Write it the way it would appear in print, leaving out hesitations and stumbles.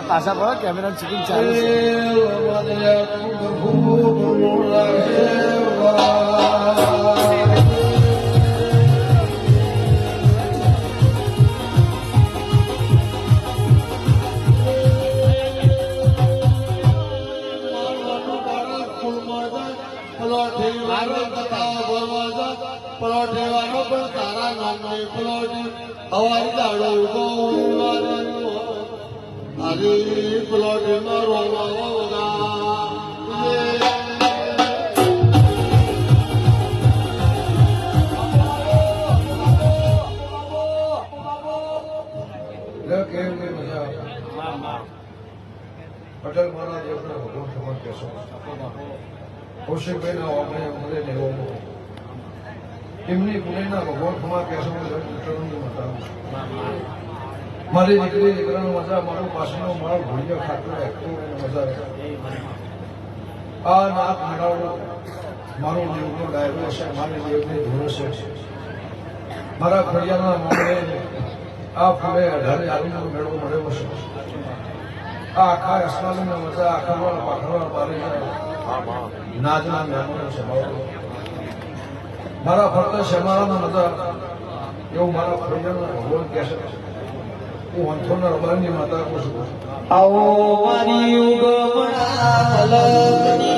પાછા પડો કેમેરા ચીકિંગ ચાલુ છે. પલોઠેવાનો પણ તારા નામનો પલોઠ હવાઈ દાડો ઉભો હરી પલોઠમાં રોવા પટેલ મારા દેવના ભગવાન સમાન કહેશો કૌશિકભાઈ ના આપણે મળે ને એવો એમની પુણેના ભગવાન ખમા કહેશો મારી દીકરી દીકરાનો મજા મારું પાછળનો મારો ભૂલિયો ખાતો રાખતો મજા આ નાક મેળાવડો મારો દેવનો ડાયરો છે મારી દેવની ધૂળો છે મારા ફળિયાના મામલે આ ફૂલે અઢારે આવીનો મેળો મળ્યો છે આ આખા અસમાનના મજા આખા પાખડવા મારે નાજના મહેમાનો છે મારા ફરતા શમારાના મજા એવું મારા ફળિયાના ભગવાન કહેશે હું અંથોના રબારની માતા કહું છું. આવો મારી ઉગમણા રાખી